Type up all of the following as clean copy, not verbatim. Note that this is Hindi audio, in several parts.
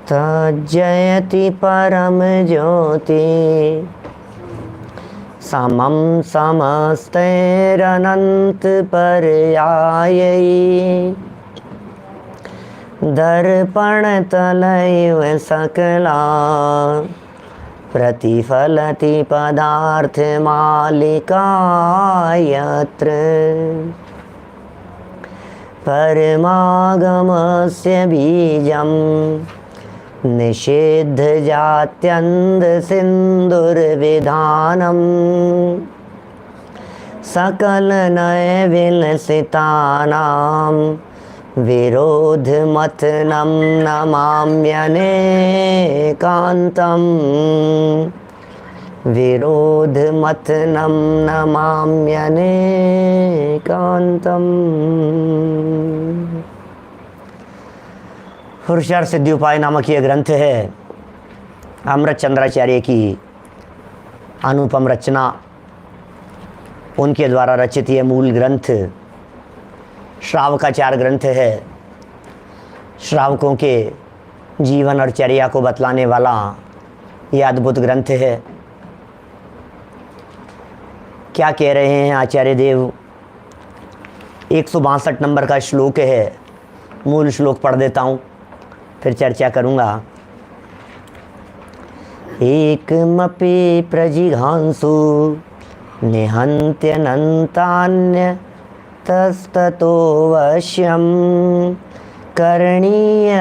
तज्जयति परम ज्योति समं समस्तैरनंत पर्यायै दर्पण तलैव सकला प्रतिफलति पदार्थ मालिका यत्र परमागमस्य बीजं निषेध जात्यन्ध सिंदुर्विधानम् सकल नय विलसितानां विरोध मथनं नमाम्यनेकान्तं विरोध मथनं नमाम्यनेकान्तं। पुरुषार्थ सिद्धि उपाय नामक यह ग्रंथ है अमृत चंद्राचार्य की अनुपम रचना। उनके द्वारा रचित यह मूल ग्रंथ श्रावकाचार ग्रंथ है। श्रावकों के जीवन और चर्या को बतलाने वाला यह अद्भुत ग्रंथ है। क्या कह रहे हैं आचार्य देव? 162 नंबर का श्लोक है। मूल श्लोक पढ़ देता हूँ, फिर चर्चा करूँगा। एकमपि प्रजिघांसु निहन्त्यनन्तान्य तस्ततो वश्यं करणीयमशेषाणां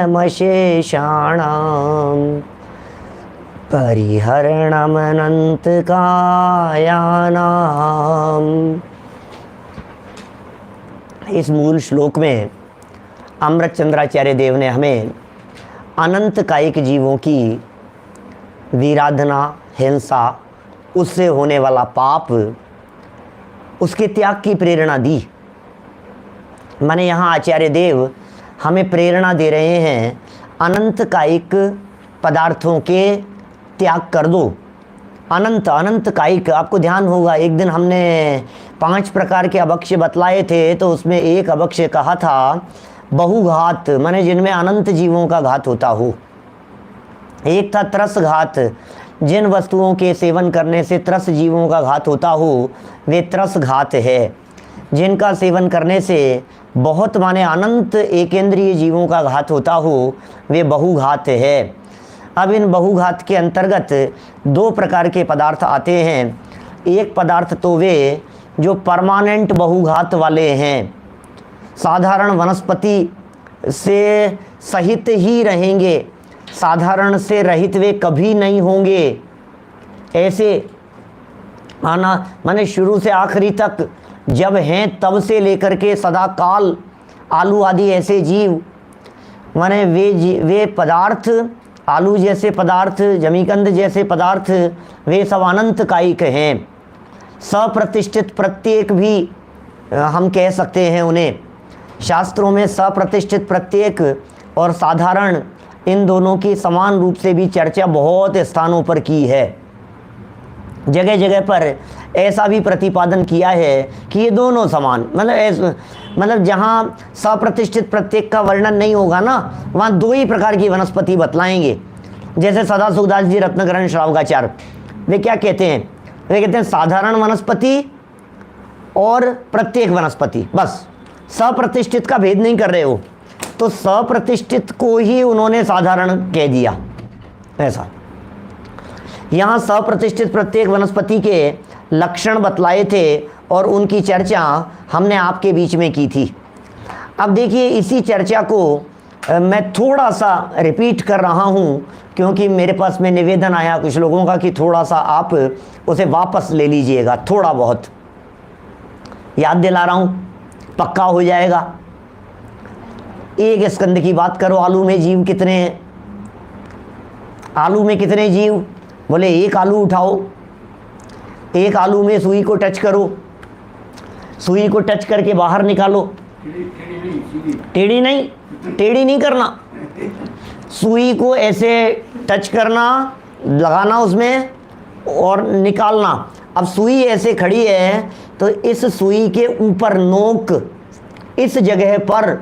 परिहरणमनन्तकायानाम्। इस मूल श्लोक में अमृत चंद्राचार्य देव ने हमें अनंत कायिक जीवों की वीराधना, हिंसा, उससे होने वाला पाप, उसके त्याग की प्रेरणा दी। माने यहाँ आचार्य देव हमें प्रेरणा दे रहे हैं अनंत कायिक पदार्थों के त्याग कर दो। अनंत अनंत कायिक, आपको ध्यान होगा एक दिन हमने 5 प्रकार के अभक्ष्य बतलाए थे, तो उसमें एक अभक्ष्य कहा था बहुघात, माने जिनमें अनंत जीवों का घात होता हो। एक था त्रस घात, जिन वस्तुओं के सेवन करने से त्रस जीवों का घात होता हो वे त्रस घात है। जिनका सेवन करने से बहुत माने अनंत एकेंद्रीय जीवों का घात होता हो वे बहुघात है। अब इन बहुघात के अंतर्गत 2 प्रकार के पदार्थ आते हैं। एक पदार्थ तो वे जो परमानेंट बहुघात वाले हैं, साधारण वनस्पति से सहित ही रहेंगे, साधारण से रहित वे कभी नहीं होंगे। ऐसे माने शुरू से आखिरी तक जब हैं तब से लेकर के सदा काल, आलू आदि ऐसे जीव, माने वे पदार्थ, आलू जैसे पदार्थ, जमीकंद जैसे पदार्थ, वे सब अनंत कायिक हैं। सप्रतिष्ठित प्रत्येक भी हम कह सकते हैं उन्हें। शास्त्रों में सप्रतिष्ठित प्रत्येक और साधारण, इन दोनों की समान रूप से भी चर्चा बहुत स्थानों पर की है। जगह जगह पर ऐसा भी प्रतिपादन किया है कि ये दोनों समान, मतलब जहाँ सप्रतिष्ठित प्रत्येक का वर्णन नहीं होगा ना, वहाँ 2 ही प्रकार की वनस्पति बतलाएंगे। जैसे सदा सुखदास जी रत्नग्रहण श्रावकाचार्य, वे क्या कहते हैं? वे कहते हैं साधारण वनस्पति और प्रत्येक वनस्पति, बस। सप्रतिष्ठित का भेद नहीं कर रहे हो, तो सप्रतिष्ठित को ही उन्होंने साधारण कह दिया। ऐसा यहाँ सप्रतिष्ठित प्रत्येक वनस्पति के लक्षण बतलाए थे और उनकी चर्चा हमने आपके बीच में की थी। अब देखिए, इसी चर्चा को मैं थोड़ा सा रिपीट कर रहा हूँ, क्योंकि मेरे पास में निवेदन आया कुछ लोगों का कि थोड़ा सा आप उसे वापस ले लीजिएगा, थोड़ा बहुत याद दिला रहा हूँ, पक्का हो जाएगा। एक स्कंद की बात करो, आलू में जीव कितने हैं? आलू में कितने जीव? बोले एक आलू उठाओ, एक आलू में सुई को टच करो, सुई को टच करके बाहर निकालो। टेढ़ी नहीं करना, सुई को ऐसे टच करना, लगाना उसमें और निकालना। अब सुई ऐसे खड़ी है तो इस सुई के ऊपर नोक इस जगह पर,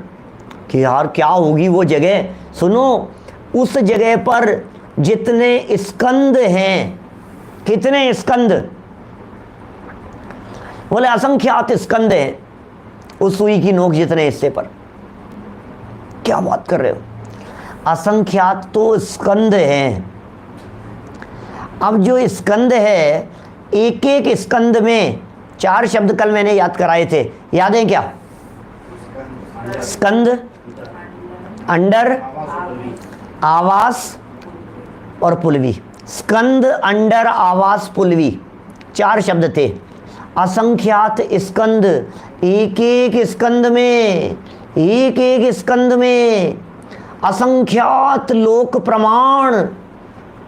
कि यार क्या होगी वो जगह, सुनो, उस जगह पर जितने स्कंद हैं, कितने स्कंद? बोले असंख्यात स्कंद हैं उस सुई की नोक जितने हिस्से पर। क्या बात कर रहे हो? असंख्यात तो स्कंद हैं। अब जो स्कंद है, एक एक स्कंद में 4 शब्द कल मैंने याद कराए थे, याद है क्या? स्कंद, अंडर, आवास और पुलवी। स्कंद, अंडर, आवास, पुलवी, 4 शब्द थे। असंख्यात स्कंद, एक एक स्कंद में, एक एक स्कंद में असंख्यात लोक प्रमाण,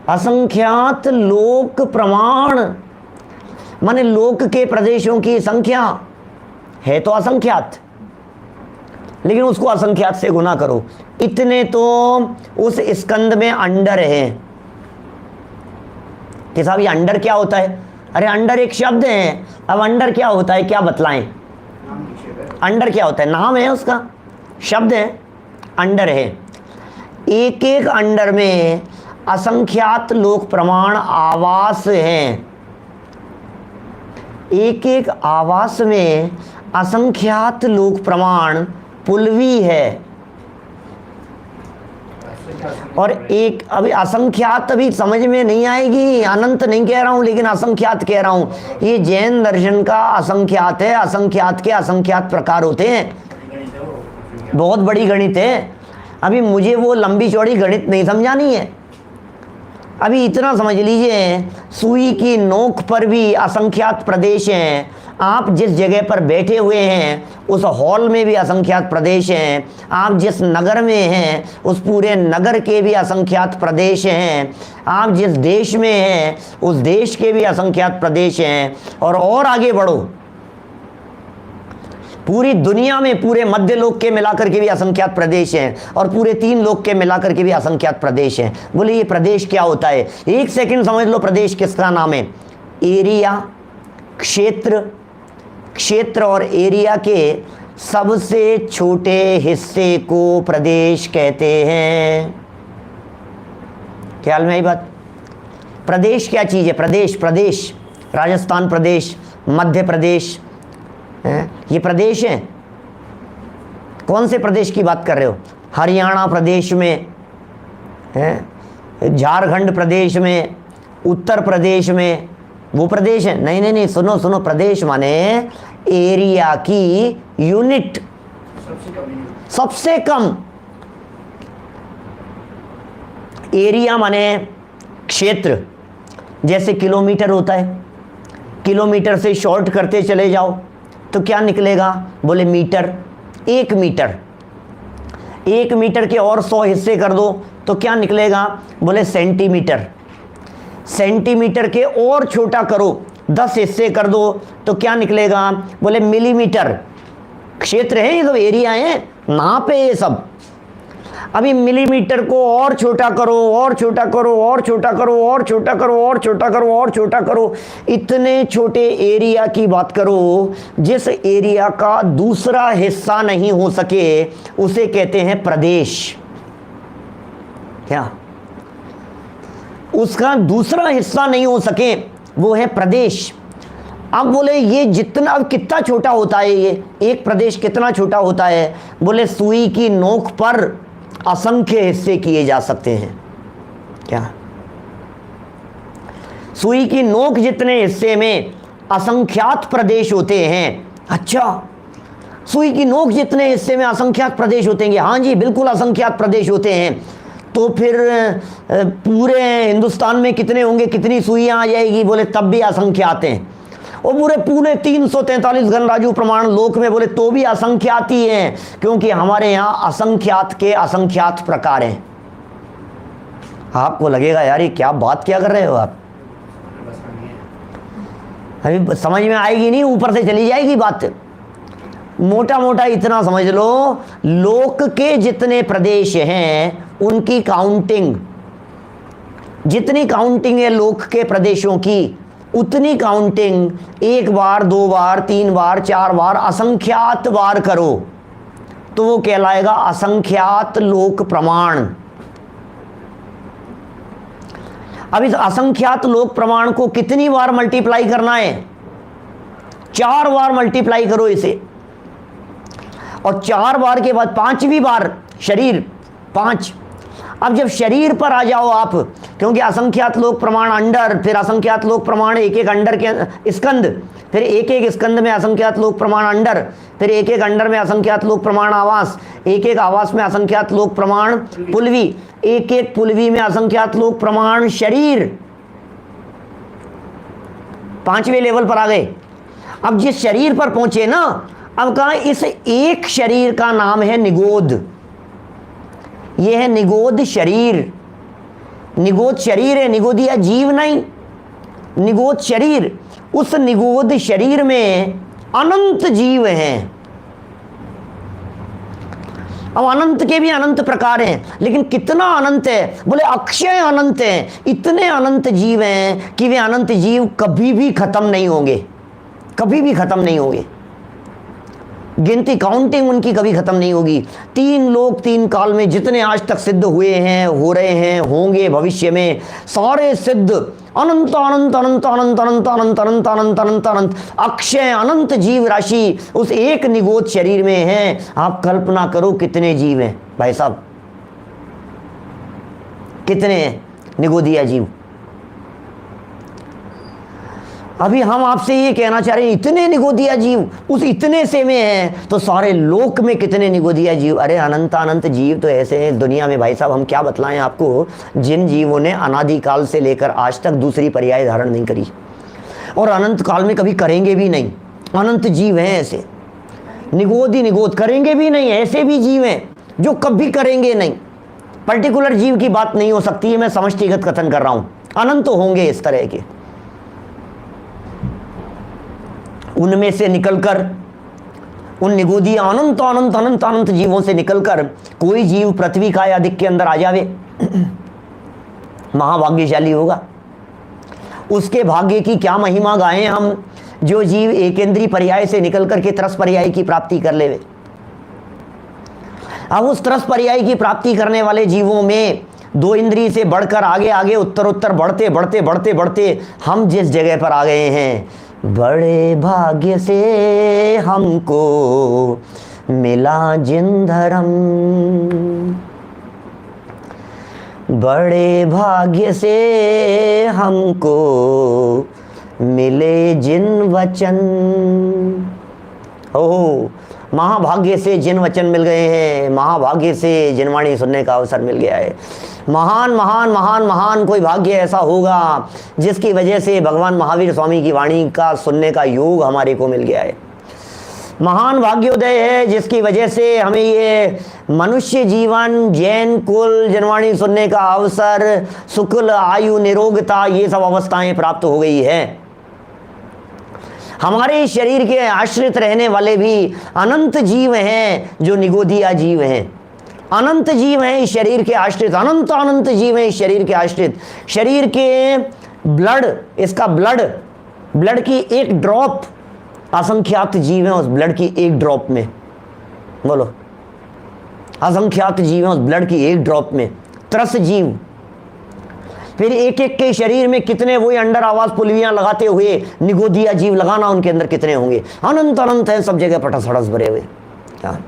असंख्यात लोक प्रमाण, माने लोक के प्रदेशों की संख्या है तो असंख्यात, लेकिन उसको असंख्यात से गुना करो, इतने तो उस स्कंद में अंडर है। कि साहब ये अंडर क्या होता है? अरे अंडर एक शब्द है, अब अंडर क्या होता है, क्या बतलाएं? अंडर क्या होता है? नाम है उसका, शब्द है, अंडर है। एक एक अंडर में असंख्यात लोक प्रमाण आवास हैं, एक एक आवास में असंख्यात लोक प्रमाण पुलवी है। और एक अभी असंख्यात अभी समझ में नहीं आएगी, अनंत नहीं कह रहा हूं, लेकिन असंख्यात कह रहा हूं। ये जैन दर्शन का असंख्यात है। असंख्यात के असंख्यात प्रकार होते हैं, बहुत बड़ी गणित है। अभी मुझे वो लंबी चौड़ी गणित नहीं समझानी है। अभी इतना समझ लीजिए, सुई की नोक पर भी असंख्यात प्रदेश हैं। आप जिस जगह पर बैठे हुए हैं उस हॉल में भी असंख्यात प्रदेश हैं। आप जिस नगर में हैं उस पूरे नगर के भी असंख्यात प्रदेश हैं। आप जिस देश में हैं उस देश के भी असंख्यात प्रदेश हैं। और आगे बढ़ो, पूरी दुनिया में पूरे मध्य लोक के मिलाकर के भी असंख्यात प्रदेश हैं, और पूरे 3 लोक के मिलाकर के भी असंख्यात प्रदेश हैं। बोले ये प्रदेश क्या होता है? एक सेकंड समझ लो, प्रदेश किसका नाम है? एरिया, क्षेत्र। क्षेत्र और एरिया के सबसे छोटे हिस्से को प्रदेश कहते हैं। ख्याल में आई बात? प्रदेश क्या चीज है? प्रदेश, प्रदेश, राजस्थान प्रदेश, मध्य प्रदेश, ये प्रदेश है। कौन से प्रदेश की बात कर रहे हो? हरियाणा प्रदेश में, झारखंड प्रदेश में, उत्तर प्रदेश में, वो प्रदेश है? नहीं नहीं नहीं, सुनो सुनो, प्रदेश माने एरिया की यूनिट, सबसे कम। एरिया माने क्षेत्र, जैसे किलोमीटर होता है, किलोमीटर से शॉर्ट करते चले जाओ तो क्या निकलेगा? बोले मीटर। 1 मीटर, 1 मीटर के और 100 हिस्से कर दो तो क्या निकलेगा? बोले सेंटीमीटर। सेंटीमीटर के और छोटा करो, 10 हिस्से कर दो तो क्या निकलेगा? बोले मिलीमीटर। क्षेत्र है ये सब, एरिया है, नाप है ये सब। अभी मिलीमीटर को और छोटा करो, और छोटा करो, और छोटा करो, और छोटा करो, और छोटा करो, और छोटा करो, इतने छोटे एरिया की बात करो जिस एरिया का दूसरा हिस्सा नहीं हो सके उसे कहते हैं प्रदेश। क्या? उसका दूसरा हिस्सा नहीं हो सके वो है प्रदेश। अब बोले ये जितना, अब कितना छोटा होता है ये एक प्रदेश, कितना छोटा होता है? बोले सुई की नोक पर असंख्य हिस्से किए जा सकते हैं। क्या? सुई की नोक जितने हिस्से में असंख्यात प्रदेश होते हैं। अच्छा, सुई की नोक जितने हिस्से में असंख्यात प्रदेश होते हैं? हाँ जी, बिल्कुल असंख्यात प्रदेश होते हैं। तो फिर पूरे हिंदुस्तान में कितने होंगे, कितनी सुइयां आ जाएगी? बोले तब भी असंख्यात हैं। और पूरे 343 गणराज्य प्रमाण लोक में बोले तो भी असंख्यात ही हैं, क्योंकि हमारे यहाँ असंख्यात के असंख्यात प्रकार हैं। आपको लगेगा यार ये क्या बात क्या कर रहे हो आप, अभी समझ में आएगी नहीं, ऊपर से चली जाएगी बात। मोटा मोटा इतना समझ लो, लोक के जितने प्रदेश हैं उनकी काउंटिंग, जितनी काउंटिंग है लोक के प्रदेशों की, उतनी काउंटिंग 1 बार 2 बार 3 बार 4 बार असंख्यात बार करो तो वो कहलाएगा असंख्यात लोक प्रमाण। अब इस असंख्यात लोक प्रमाण को कितनी बार मल्टीप्लाई करना है? 4 बार मल्टीप्लाई करो इसे, और 4 बार के बाद 5वीं बार शरीर 5। अब जब शरीर पर आ जाओ आप, क्योंकि असंख्यात लोक प्रमाण अंडर, फिर असंख्यात लोक प्रमाण एक एक अंडर के स्कंद, फिर एक एक स्कंद में असंख्यात लोक प्रमाण अंडर, फिर एक एक अंडर में असंख्यात लोक प्रमाण आवास, एक एक आवास में असंख्यात लोक प्रमाण पुलवी, एक एक पुलवी में असंख्यात लोक प्रमाण शरीर। 5वें लेवल पर आ गए। अब जिस शरीर पर पहुंचे ना, अब कहा इस एक शरीर का नाम है निगोद। यह है निगोद शरीर। निगोद शरीर है, निगोदिया जीव नहीं, निगोद शरीर। उस निगोद शरीर में अनंत जीव हैं। अब अनंत के भी अनंत प्रकार हैं, लेकिन कितना अनंत है? बोले अक्षय अनंत है। इतने अनंत जीव हैं कि वे अनंत जीव कभी भी खत्म नहीं होंगे, कभी भी खत्म नहीं होंगे। गिनती, काउंटिंग उनकी कभी खत्म नहीं होगी। 3 लोक 3 काल में जितने आज तक सिद्ध हुए हैं, हो रहे हैं, होंगे भविष्य में, सारे सिद्ध अनंत अनंत अनंत अनंत अनंत अनंत अनंत अनंत अनंत अनंत अक्षय अनंत जीव राशि उस एक निगोद शरीर में है। आप कल्पना करो कितने जीव हैं भाई साहब, कितने हैं निगोदिया जीव। अभी हम आपसे ये कहना चाह रहे हैं इतने निगोदिया जीव उस इतने से में हैं, तो सारे लोक में कितने निगोदिया जीव? अरे अनंत अनंत जीव तो ऐसे हैं दुनिया में भाई साहब। हम क्या बतलाएं आपको, जिन जीवों ने अनादिकाल से लेकर आज तक दूसरी पर्याय धारण नहीं करी, और अनंत काल में कभी करेंगे भी नहीं। अनंत जीव हैं ऐसे, निगोद ही निगोद, करेंगे भी नहीं। ऐसे भी जीव हैं जो कभी करेंगे नहीं। पर्टिकुलर जीव की बात नहीं हो सकती है, मैं समष्टिगत कथन कर रहा हूं। अनंत तो होंगे इस तरह के। उनमें से निकलकर, उन निगोदिया अनंत अनंत अनंत अनंत जीवों से निकलकर कोई जीव पृथ्वी का या दिक के अंदर आ जावे, महाभाग्यशाली होगा। उसके भाग्य की क्या महिमा गाएं हम, जो जीव एकेंद्रीय पर्याय से निकलकर के त्रस पर्याय की प्राप्ति कर लेवे। अब उस त्रस पर्याय की प्राप्ति करने वाले जीवों में 2 इंद्रिय से बढ़कर आगे आगे उत्तर उत्तर बढ़ते बढ़ते बढ़ते बढ़ते हम जिस जगह पर आ गए हैं, बड़े भाग्य से हमको मिला जिन धर्म, बड़े भाग्य से हमको मिले जिन वचन। ओह, महाभाग्य से जिन वचन मिल गए हैं, महाभाग्य से जिनवाणी सुनने का अवसर मिल गया है। महान महान महान महान कोई भाग्य ऐसा होगा जिसकी वजह से भगवान महावीर स्वामी की वाणी का सुनने का योग हमारे को मिल गया है। महान भाग्योदय है जिसकी वजह से हमें ये मनुष्य जीवन, जैन कुल, जिनवाणी सुनने का अवसर, शुक्ल आयु, निरोगता, ये सब अवस्थाएं प्राप्त हो गई है। हमारे शरीर के आश्रित रहने वाले भी अनंत जीव हैं जो निगोदिया जीव हैं। अनंत जीव हैं इस शरीर के आश्रित, अनंत अनंत जीव हैं इस शरीर के आश्रित। शरीर के ब्लड, इसका ब्लड की एक ड्रॉप, असंख्यात जीव हैं उस ब्लड की एक ड्रॉप में। बोलो, असंख्यात जीव हैं उस ब्लड की एक ड्रॉप में, त्रस जीव। फिर एक एक के शरीर में कितने वही अंडर आवाज पुलवियां लगाते हुए निगोदिया जीव लगाना, उनके अंदर कितने होंगे? अनंत अनंत है, सब जगह पटस हड़स भरे हुए। क्या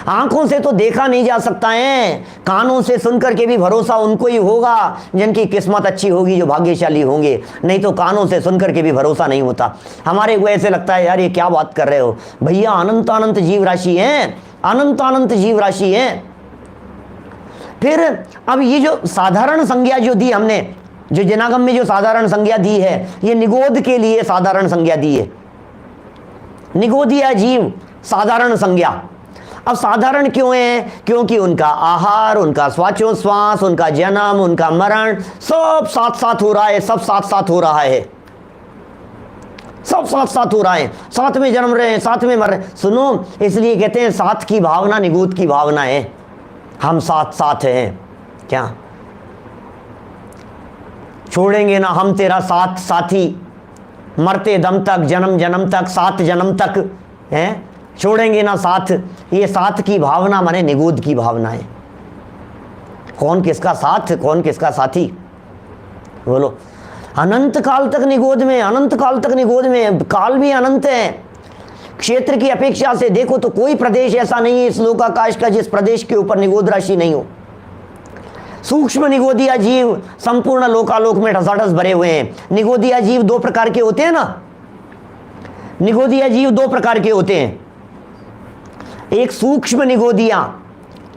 आंखों से तो देखा नहीं जा सकता है, कानों से सुनकर के भी भरोसा उनको ही होगा जिनकी किस्मत अच्छी होगी, जो भाग्यशाली होंगे। नहीं तो कानों से सुनकर के भी भरोसा नहीं होता। हमारे को ऐसे लगता है यार ये क्या बात कर रहे हो भैया, अनंत अनंत जीव राशि है, अनंत अनंत जीव राशि है। फिर अब ये जो साधारण संज्ञा जो दी हमने, जो जनागम में जो साधारण संज्ञा दी है, ये निगोद के लिए साधारण संज्ञा दी है। निगोदिया जीव साधारण संज्ञा। अब साधारण क्यों है? क्योंकि उनका आहार, उनका श्वासोच्छ्वास, उनका जन्म, उनका मरण सब साथ साथ हो रहा है, सब साथ साथ हो रहा है, सब साथ साथ हो रहा है। साथ में जन्म रहे हैं, साथ में मर रहे हैं। सुनो, इसलिए कहते हैं साथ की भावना निगोद की भावना है। हम साथ साथ हैं, क्या छोड़ेंगे ना हम तेरा साथ साथी, मरते दम तक, जन्म जन्म तक, 7 जन्म तक हैं, छोड़ेंगे ना साथ। ये साथ की भावना माने निगोद की भावना है। कौन किसका साथ, कौन किसका साथी, बोलो। अनंत काल तक निगोद में, अनंत काल तक निगोद में, काल भी अनंत है। क्षेत्र की अपेक्षा से देखो तो कोई प्रदेश ऐसा नहीं है इस लोकाकाश का जिस प्रदेश के ऊपर निगोद राशि नहीं हो। सूक्ष्म निगोदिया जीव संपूर्ण लोकालोक में ढसाढस भरे हुए हैं। निगोदिया जीव दो प्रकार के होते हैं ना, निगोदिया जीव दो प्रकार के होते हैं, एक सूक्ष्म निगोदिया,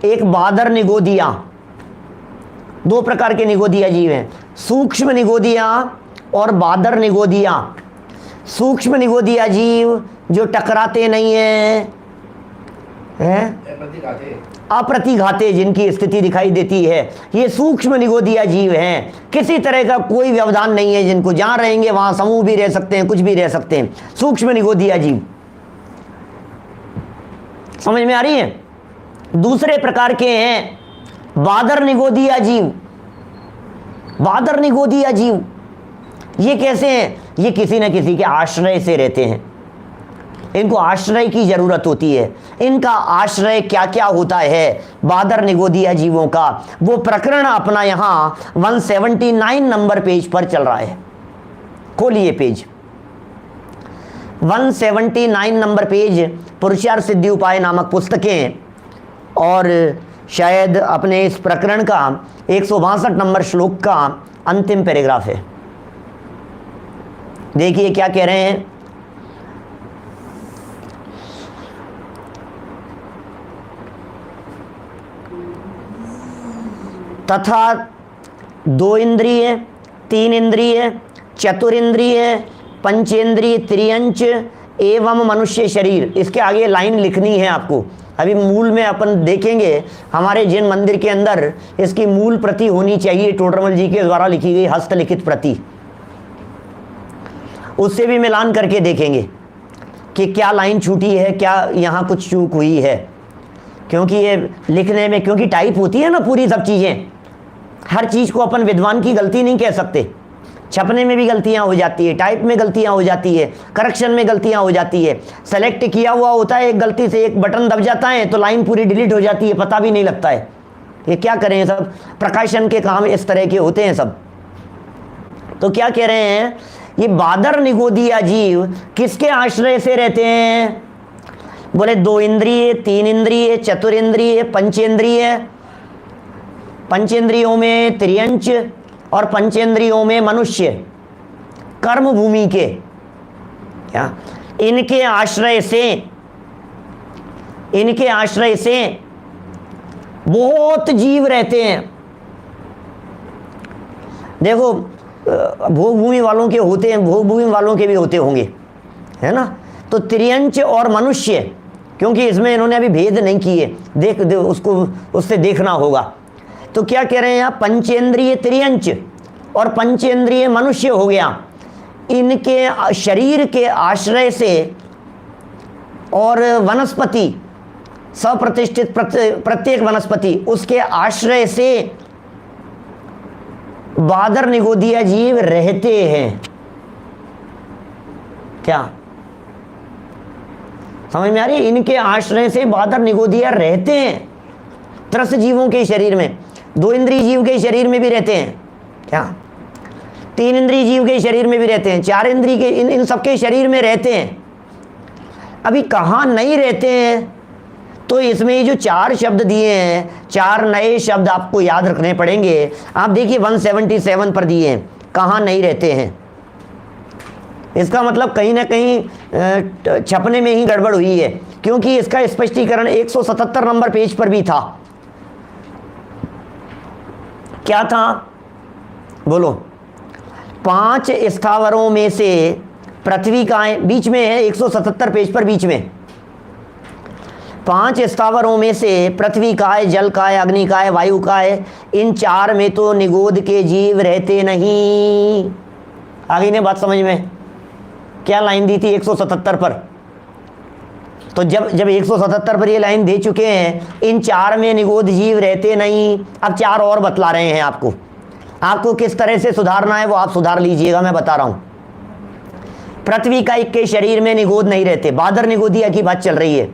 एक बादर निगोदिया। दो प्रकार के निगोदिया जीव हैं, सूक्ष्म निगोदिया और बादर निगोदिया। सूक्ष्म निगोदिया जीव जो टकराते नहीं हैं, अप्रतिघाते जिनकी स्थिति दिखाई देती है, ये सूक्ष्म निगोदिया जीव हैं। किसी तरह का कोई व्यवधान नहीं है, जिनको जहां रहेंगे वहां समूह भी रह सकते हैं, कुछ भी रह सकते हैं, सूक्ष्म निगोदिया जीव। समझ में आ रही है? दूसरे प्रकार के हैं बादर निगोदिया जीव। बादर निगोदिया जीव ये कैसे हैं? ये किसी न किसी के आश्रय से रहते हैं, इनको आश्रय की जरूरत होती है। इनका आश्रय क्या क्या होता है बादर निगोदिया जीवों का, वो प्रकरण अपना यहां 179 नंबर पेज पर चल रहा है। खोलिए पेज 179 नंबर पेज, पुरुषार्थ सिद्धि उपाय नामक पुस्तकें, और शायद अपने इस प्रकरण का 162 नंबर श्लोक का अंतिम पैराग्राफ है। देखिए क्या कह रहे हैं। तथा दो इंद्रिय, तीन इंद्रिय, चतुरिंद्रिय, पंचेंद्रिय, त्रियंच एवं मनुष्य शरीर। इसके आगे लाइन लिखनी है आपको। अभी मूल में अपन देखेंगे, हमारे जैन मंदिर के अंदर इसकी मूल प्रति होनी चाहिए, टोडरमल जी के द्वारा लिखी गई हस्तलिखित प्रति। उससे भी मिलान करके देखेंगे कि क्या लाइन छूटी है, क्या यहाँ कुछ चूक हुई है, क्योंकि ये लिखने में, क्योंकि टाइप होती है ना पूरी सब चीज़ें, हर चीज़ को अपन विद्वान की गलती नहीं कह सकते। छपने में भी गलतियां हो जाती है, टाइप में गलतियां हो जाती है, करेक्शन में गलतियां हो जाती है, सेलेक्ट किया हुआ होता है, एक गलती से एक बटन दब जाता है तो लाइन पूरी डिलीट हो जाती है, पता भी नहीं लगता है। ये क्या करें, सब प्रकाशन के काम इस तरह के होते हैं सब। तो क्या कह रहे हैं, ये बादर निगोदिया जीव किसके आश्रय से रहते हैं? बोले दो इंद्रिय, तीन इंद्रिय, चतुरिंद्रिय, पंचेंद्रिय। पंचेंद्रियों में त्रियंच और पंचेंद्रियों में मनुष्य, कर्म भूमि के, क्या इनके आश्रय से बहुत जीव रहते हैं। देखो भोग भूमि वालों के होते हैं, भोग भूमि वालों के भी होते होंगे, है ना। तो त्रियंच और मनुष्य, क्योंकि इसमें इन्होंने अभी भेद नहीं किए, उसको उससे देखना होगा। तो क्या कह रहे हैं यहाँ, पंचेंद्रिय त्रियंच और पंचेंद्रिय मनुष्य हो गया, इनके शरीर के आश्रय से, और वनस्पति सप्रतिष्ठित प्रत्येक वनस्पति उसके आश्रय से बादर निगोदिया जीव रहते हैं। क्या समझ में आ रही है? इनके आश्रय से बादर निगोदिया रहते हैं। त्रस जीवों के शरीर में, दो इंद्रिय जीव के शरीर में भी रहते हैं, क्या तीन इंद्रिय जीव के शरीर में भी रहते हैं, चार इंद्रिय के, इन सबके शरीर में रहते हैं। अभी कहाँ नहीं रहते हैं? तो इसमें ये जो चार शब्द दिए हैं, चार नए शब्द आपको याद रखने पड़ेंगे। आप देखिए 177 पर दिए हैं, कहाँ नहीं रहते हैं। इसका मतलब कहीं ना कहीं छपने में ही गड़बड़ हुई है, क्योंकि इसका स्पष्टीकरण 177 नंबर पेज पर भी था। क्या था बोलो? 5 स्थावरों में से पृथ्वी का बीच में है, 177 पेज पर बीच में 5 स्थावरों में से पृथ्वी का है, जल का है, अग्नि का है, वायु का है। इन चार में तो निगोद के जीव रहते नहीं। आगे ने बात समझ में? क्या लाइन दी थी 177 पर? तो जब 177 पर ये लाइन दे चुके हैं, इन चार में निगोद जीव रहते नहीं। अब चार और बतला रहे हैं आपको किस तरह से सुधारना है वो आप सुधार लीजिएगा, मैं बता रहा हूं। पृथ्वी का एक के शरीर में निगोद नहीं रहते, बादर निगोदिया की बात चल रही है।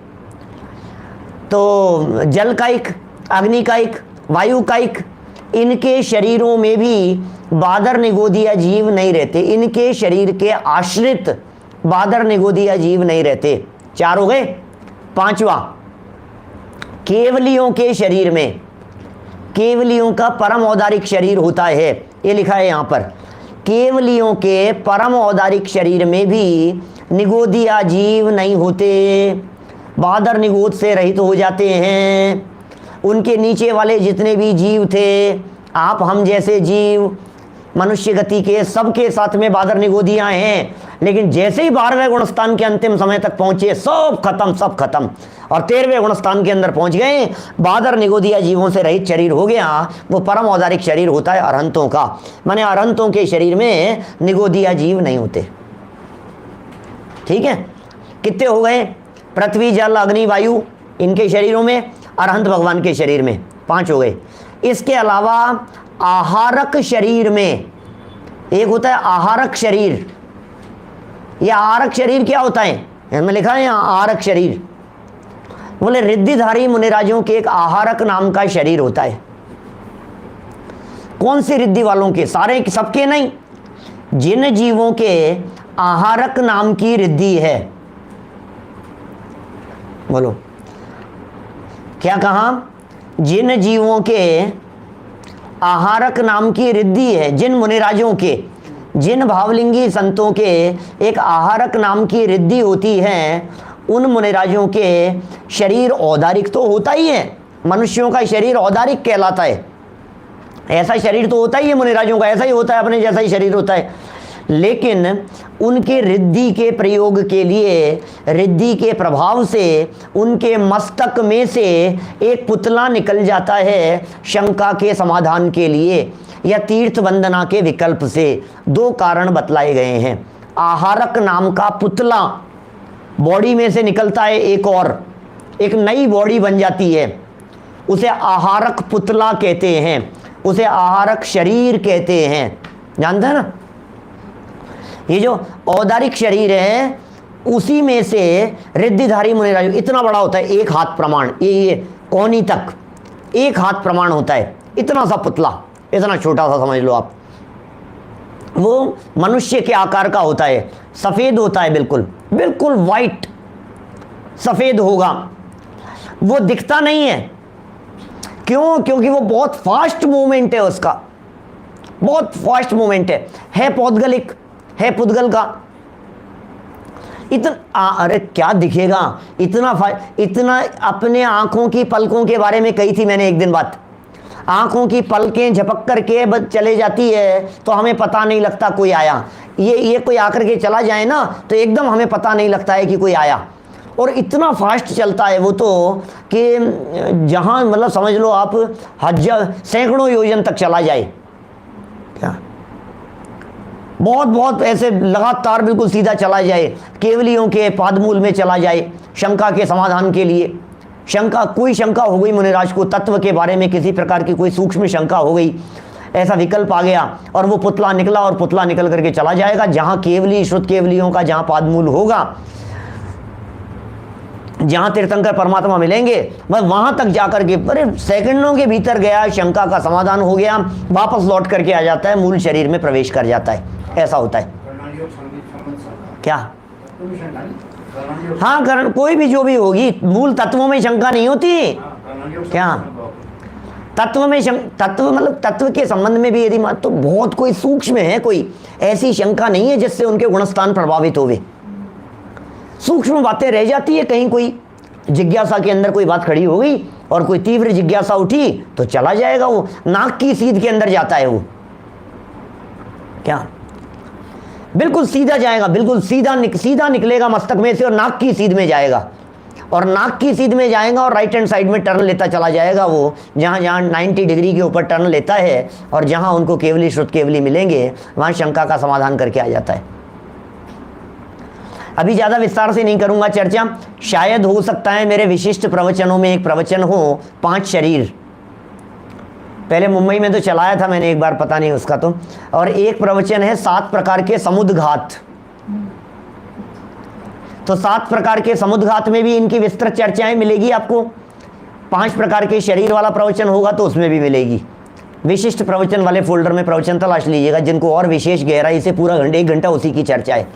तो जल का एक, अग्नि का एक, वायु का एक, इनके शरीरों में भी बादर निगोदिया जीव नहीं रहते, इनके शरीर के आश्रित बादर निगोदिया जीव नहीं रहते। 4 हो गए। 5वां, केवलियों के शरीर में, केवलियों का परम औदारिक शरीर होता है, ये लिखा है यहां पर। केवलियों के परम औदारिक शरीर में भी निगोदिया जीव नहीं होते, बादर निगोद से रहित हो जाते हैं। उनके नीचे वाले जितने भी जीव थे, आप हम जैसे जीव मनुष्य गति के, सबके साथ में बादर निगोदियां हैं, लेकिन जैसे ही 12वें गुणस्थान के अंतिम समय तक पहुंचे सब खत्म, सब खत्म। और 13वें गुणस्थान के अंदर पहुंच गए, बादर निगोदिया जीवों से रहित शरीर हो गया। वो परम औदारिक शरीर होता है अरहंतों का, माने अरहंतों के शरीर में निगोदिया जीव नहीं होते। ठीक है, कितने हो गए? पृथ्वी, जल, अग्नि, वायु, इनके शरीरों में, अरहंत भगवान के शरीर में 5 हो गए। इसके अलावा आहारक शरीर में एक होता है आहारक शरीर। यह आहारक शरीर क्या होता है? इसमें लिखा है यहाँ आहारक शरीर। बोले रिद्धिधारी मुनिराजों के एक आहारक नाम का शरीर होता है। कौन से रिद्धि वालों के? सारे, सबके नहीं। जिन जीवों के आहारक नाम की रिद्धि है, बोलो क्या कहा? जिन जीवों के आहारक नाम की रिद्धि है, जिन मुनिराजों के, जिन भावलिंगी संतों के एक आहारक नाम की रिद्धि होती है, उन मुनिराजों के शरीर औदारिक तो होता ही है। मनुष्यों का शरीर औदारिक कहलाता है, ऐसा शरीर तो होता ही है मुनिराजों का, ऐसा ही होता है, अपने जैसा ही शरीर होता है। लेकिन उनके रिद्धि के प्रयोग के लिए, रिद्धि के प्रभाव से उनके मस्तक में से एक पुतला निकल जाता है शंका के समाधान के लिए या तीर्थ वंदना के विकल्प से। 2 कारण बतलाए गए हैं। आहारक नाम का पुतला बॉडी में से निकलता है, एक नई बॉडी बन जाती है, उसे आहारक पुतला कहते हैं, उसे आहारक शरीर कहते हैं। जानते हैं ना? ये जो औदारिक शरीर है, उसी में से रिद्धिधारी मुनिराज इतना बड़ा होता है, 1 हाथ प्रमाण, ये कोहनी तक 1 हाथ प्रमाण होता है, इतना सा पुतला, इतना छोटा सा समझ लो आप। वो मनुष्य के आकार का होता है, सफ़ेद होता है, बिल्कुल बिल्कुल वाइट सफ़ेद होगा। वो दिखता नहीं है, क्यों? क्योंकि वो बहुत फास्ट मूवमेंट है उसका, बहुत फास्ट मूवमेंट है पौद्गलिक, है पुद्गल का। इतना अरे क्या दिखेगा, इतना अपने आंखों की पलकों के बारे में कही थी मैंने एक दिन बात। आंखों की पलकें झपक करके बस चले जाती है तो हमें पता नहीं लगता कोई आया। ये कोई आकर के चला जाए ना तो एकदम हमें पता नहीं लगता है कि कोई आया। और इतना फास्ट चलता है वो तो कि जहां मतलब समझ लो आप सैकड़ों योजन तक चला जाए, क्या बहुत ऐसे लगातार बिल्कुल सीधा चला जाए, केवलियों के पादमूल में चला जाए शंका के समाधान के लिए। कोई शंका हो गई मुनिराज को, तत्व के बारे में किसी प्रकार की कोई सूक्ष्म शंका हो गई, ऐसा विकल्प आ गया और वो पुतला निकला और पुतला निकल करके चला जाएगा जहां केवली श्रुत केवलियों का जहां पादमूल होगा, जहां तीर्थंकर परमात्मा मिलेंगे, बस वहां तक जाकर के अरे सेकंडों के भीतर गया, शंका का समाधान हो गया, वापस लौट करके आ जाता है, मूल शरीर में प्रवेश कर जाता है। ऐसा होता है क्या? हाँ, कारण कोई भी जो भी होगी, मूल तत्वों में शंका नहीं होती क्या? तत्व में तत्व मतलब तत्व के संबंध में भी यदि तो बहुत कोई सूक्ष्म है, कोई ऐसी शंका नहीं है जिससे उनके गुणस्थान प्रभावित होवे। सूक्ष्म बातें रह जाती है, कहीं कोई जिज्ञासा के अंदर कोई बात खड़ी हो गई और कोई तीव्र जिज्ञासा उठी तो चला जाएगा, वो नाक की सीध के अंदर जाता है वो, क्या बिल्कुल सीधा जाएगा, बिल्कुल सीधा निकलेगा मस्तक में से और नाक की सीध में जाएगा, और नाक की सीध में जाएगा और राइट हैंड साइड में टर्न लेता चला जाएगा वो, जहाँ जहाँ 90 डिग्री के ऊपर टर्न लेता है और जहाँ उनको केवली श्रुत केवली मिलेंगे वहाँ शंका का समाधान करके आ जाता है। अभी ज़्यादा विस्तार से नहीं करूँगा चर्चा, शायद हो सकता है मेरे विशिष्ट प्रवचनों में एक प्रवचन हो 5 शरीर। पहले मुंबई में तो चलाया था मैंने एक बार, पता नहीं उसका तो, और एक प्रवचन है 7 प्रकार के समुद्घात। तो 7 प्रकार के समुद्घात में भी इनकी विस्तृत चर्चाएं मिलेगी आपको। 5 प्रकार के शरीर वाला प्रवचन होगा तो उसमें भी मिलेगी। विशिष्ट प्रवचन वाले फोल्डर में प्रवचन तलाश लीजिएगा, जिनको और विशेष गहराई से पूरा 1 घंटा उसी की चर्चा है,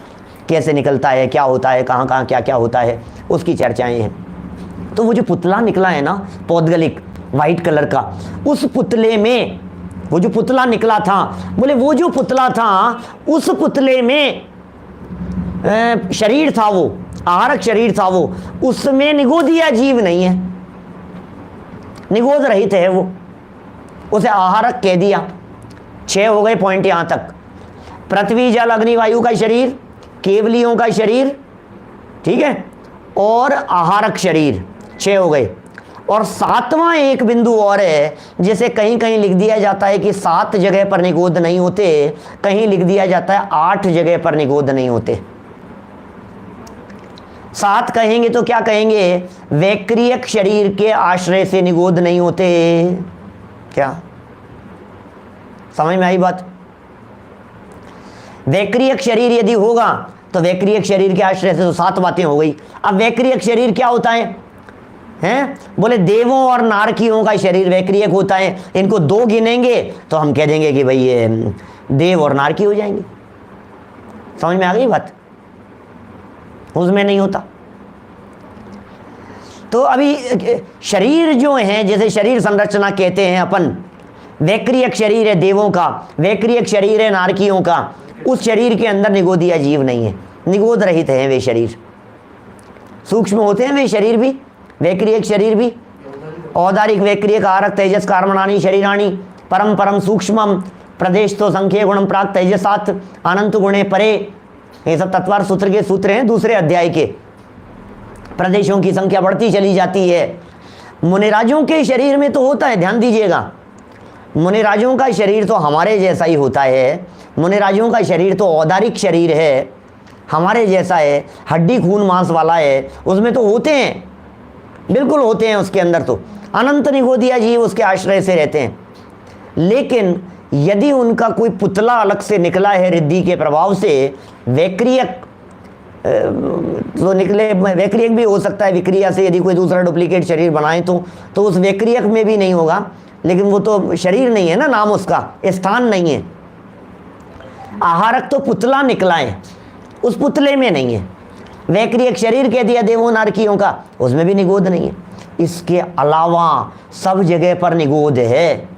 कैसे निकलता है, क्या होता है, कहाँ कहाँ क्या क्या होता है, उसकी चर्चाएं हैं। तो वो जो पुतला निकला है ना पौद्गलिक वाइट कलर का, उस पुतले में वो जो पुतला निकला था, बोले वो जो पुतला था उस पुतले में शरीर था, वो आहारक शरीर था, वो उसमें निगोदिया जीव नहीं है, निगोद रहित है वो, उसे आहारक कह दिया। 6 हो गए पॉइंट यहां तक। पृथ्वी जल अग्नि वायु का शरीर, केवलियों का शरीर, ठीक है, और आहारक शरीर, 6 हो गए। और 7वां एक बिंदु और है, जिसे कहीं कहीं लिख दिया जाता है कि 7 जगह पर निगोद नहीं होते, कहीं लिख दिया जाता है 8 जगह पर निगोद नहीं होते। 7 कहेंगे तो क्या कहेंगे, वैक्रियक शरीर के आश्रय से निगोद नहीं होते। क्या समझ में आई बात? वैक्रियक शरीर यदि होगा तो वैक्रियक शरीर के आश्रय से तो 7 बातें हो गई। अब वैक्रियक शरीर क्या होता है? हैं? बोले देवों और नारकियों का शरीर वैक्रियक होता है। इनको 2 गिनेंगे तो हम कह देंगे कि भाई ये देव और नारकी हो जाएंगे। समझ में आ गई बात? उसमें नहीं होता। तो अभी शरीर जो है, जैसे शरीर संरचना कहते हैं अपन, वैक्रियक शरीर है देवों का, वैक्रियक शरीर है नारकियों का, उस शरीर के अंदर निगोदिया जीव नहीं है, निगोद रहित हैं वे शरीर। सूक्ष्म होते हैं वे शरीर भी, वैक्रियक शरीर भी, औदारिक वैक्रियक आहारक तेजस कार्मणानि शरीराणि परम परम सूक्ष्मम प्रदेश तो संख्य गुणम प्राक तेजसात अनंत गुणे परे। ये सब तत्वार सूत्र के सूत्र हैं दूसरे अध्याय के। प्रदेशों की संख्या बढ़ती चली जाती है। मुनिराजों के शरीर में तो होता है, ध्यान दीजिएगा, मुनिराजों का शरीर तो हमारे जैसा ही होता है। मुनिराजों का शरीर तो औदारिक शरीर है, हमारे जैसा है, हड्डी खून मांस वाला है, उसमें तो होते हैं, बिल्कुल होते हैं। उसके अंदर तो अनंत निगोदिया जीव उसके आश्रय से रहते हैं। लेकिन यदि उनका कोई पुतला अलग से निकला है रिद्धि के प्रभाव से, वैक्रियक तो निकले, वैक्रियक भी हो सकता है विक्रिया से, यदि कोई दूसरा डुप्लीकेट शरीर बनाए तो उस वैक्रियक में भी नहीं होगा, लेकिन वो तो शरीर नहीं है ना, नाम उसका, स्थान नहीं है। आहारक तो पुतला निकला है, उस पुतले में नहीं है। वैक्रियक शरीर कह दिया देवों नारकियों का, उसमें भी निगोद नहीं है। इसके अलावा सब जगह पर निगोद है।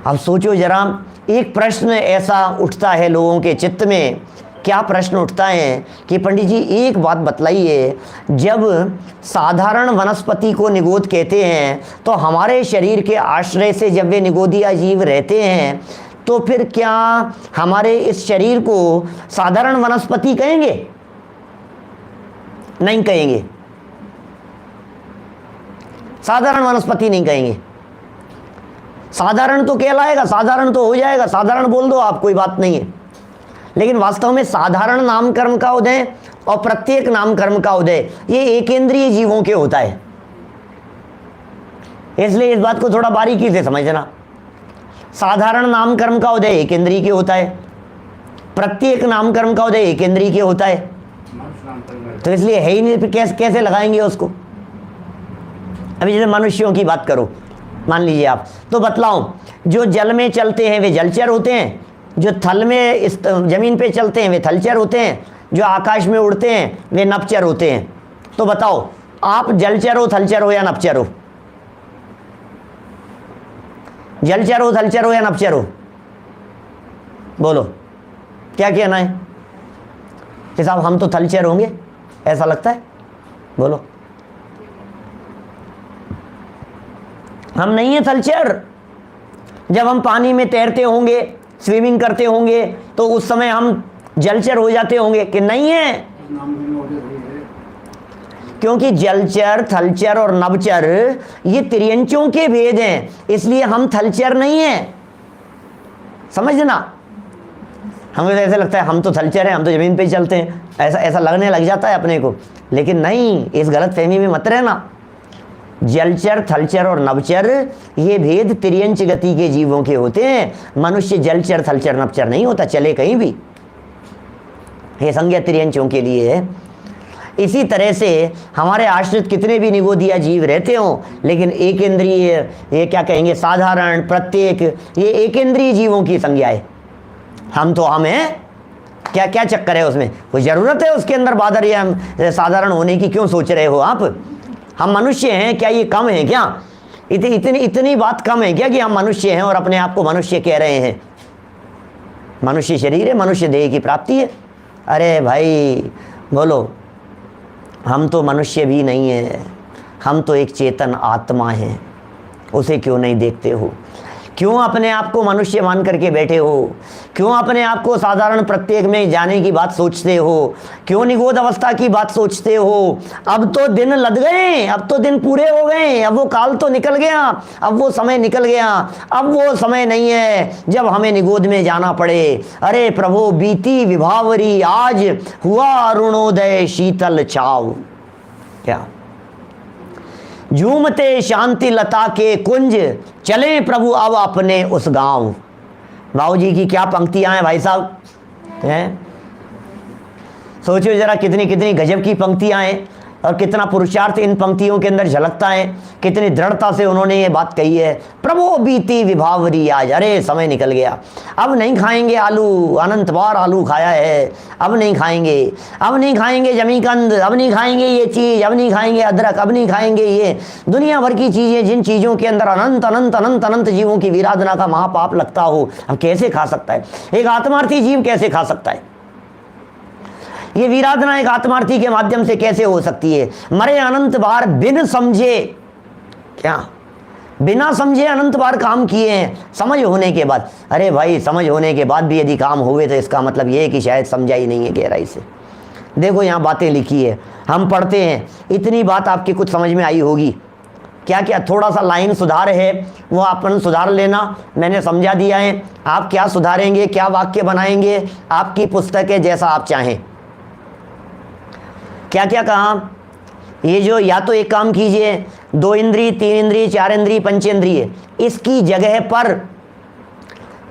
अब सोचो जरा, एक प्रश्न ऐसा उठता है लोगों के चित्त में, क्या प्रश्न उठता है कि पंडित जी एक बात बतलाइए, जब साधारण वनस्पति को निगोद कहते हैं तो हमारे शरीर के आश्रय से जब वे निगोदिया जीव रहते हैं, तो फिर क्या हमारे इस शरीर को साधारण वनस्पति कहेंगे? नहीं कहेंगे, साधारण वनस्पति नहीं कहेंगे। साधारण तो कहलाएगा, साधारण तो हो जाएगा, साधारण बोल दो आप, कोई बात नहीं है। लेकिन वास्तव में साधारण नामकर्म का उदय और प्रत्येक नामकर्म का उदय ये एकेंद्रीय जीवों के होता है। इसलिए इस बात को थोड़ा बारीकी से समझना। साधारण नामकर्म का उदय एकेंद्रीय के होता है, प्रत्येक नामकर्म का उदय एकेंद्रीय के होता है। तो इसलिए है ही नहीं, फिर कैसे लगाएंगे उसको? अभी जैसे मनुष्यों की बात करो, मान लीजिए आप, तो बतलाओ, जो जल में चलते हैं वे जलचर होते हैं, जो थल में इस जमीन पे चलते हैं वे थलचर होते हैं, जो आकाश में उड़ते हैं वे नभचर होते हैं। तो बताओ, आप जलचर हो, थलचर हो या नभचर हो? जलचर हो, थलचर हो या नभचर हो? बोलो, क्या कहना है कि साहब हम तो थलचर होंगे, ऐसा लगता है? बोलो, हम नहीं है थलचर। जब हम पानी में तैरते होंगे, स्विमिंग करते होंगे, तो उस समय हम जलचर हो जाते होंगे कि नहीं है? क्योंकि जलचर, थलचर और नभचर ये त्रियंचों के भेद हैं, इसलिए हम थलचर नहीं हैं। समझना, हमें ऐसा लगता है हम तो थलचर हैं, हम तो जमीन पे ही चलते हैं, ऐसा लगने लग जाता है अपने को। लेकिन नहीं, इस गलत फहमी में मत रहना। जलचर, थलचर और नभचर ये भेद त्रियंच गति के जीवों के होते हैं। मनुष्य जलचर, थलचर, नभचर नहीं होता, चले कहीं भी। ये संज्ञा त्रियंचों के लिए है। इसी तरह से हमारे आश्रित कितने भी निगोदिया जीव रहते हों, लेकिन एक इंद्रिय, ये क्या कहेंगे, साधारण, प्रत्येक, ये एक इंद्रिय जीवों की संज्ञा है। हम तो हम हैं, क्या क्या चक्कर है उसमें, कोई ज़रूरत है उसके अंदर बादर या साधारण होने की, क्यों सोच रहे हो आप? हम मनुष्य हैं, क्या ये कम है क्या? इतनी बात कम है क्या कि हम मनुष्य हैं और अपने आप को मनुष्य कह रहे हैं? मनुष्य शरीर है, मनुष्य देह की प्राप्ति है। अरे भाई बोलो, हम तो मनुष्य भी नहीं है, हम तो एक चेतन आत्मा हैं। उसे क्यों नहीं देखते हो? क्यों अपने आप को मनुष्य मान करके बैठे हो? क्यों अपने आप को साधारण प्रत्येक में जाने की बात सोचते हो? क्यों निगोद अवस्था की बात सोचते हो? अब तो दिन लद गए, अब तो दिन पूरे हो गए, अब वो काल तो निकल गया, अब वो समय निकल गया, अब वो समय नहीं है जब हमें निगोद में जाना पड़े। अरे प्रभु, बीती विभावरी, आज हुआ अरुणोदय शीतल छाव। क्या झूमते शांति लता के कुंज, चले प्रभु अब अपने उस गांव। बाबू जी की क्या पंक्तियां हैं भाई साहब, हैं? सोचो जरा, कितनी कितनी गजब की पंक्तियां हैं और कितना पुरुषार्थ इन पंक्तियों के अंदर झलकता है, कितनी दृढ़ता से उन्होंने ये बात कही है। प्रभु बीती विभावरी आज, अरे समय निकल गया, अब नहीं खाएंगे आलू, अनंत बार आलू खाया है, अब नहीं खाएंगे, अब नहीं खाएंगे जमीकंद, अब नहीं खाएंगे ये चीज़, अब नहीं खाएंगे अदरक, अब नहीं खाएंगे ये दुनिया भर की चीज़ें, जिन चीज़ों के अंदर अनंत अनंत अनंत अनंत जीवों की विराधना का महापाप लगता हो। अब कैसे खा सकता है एक आत्मार्थी जीव, कैसे खा सकता है? ये विराधना एक आत्मार्थी के माध्यम से कैसे हो सकती है? मरे अनंत बार बिन समझे, क्या बिना समझे अनंत बार काम किए हैं, समझ होने के बाद। अरे भाई, समझ होने के बाद भी यदि काम हुए तो इसका मतलब ये है कि शायद समझा ही नहीं है गहराई से। देखो यहाँ बातें लिखी है, हम पढ़ते हैं, इतनी बात आपकी कुछ समझ में आई होगी। क्या क्या थोड़ा सा लाइन सुधार है वो अपन सुधार लेना, मैंने समझा दिया है। आप क्या सुधारेंगे, क्या वाक्य बनाएंगे, आपकी पुस्तक है, जैसा आप चाहें। क्या क्या कहा, ये जो, या तो एक काम कीजिए, 2 इंद्रिय, 3 इंद्रिय, 4 इंद्रिय, पंचेंद्रिय, इसकी जगह पर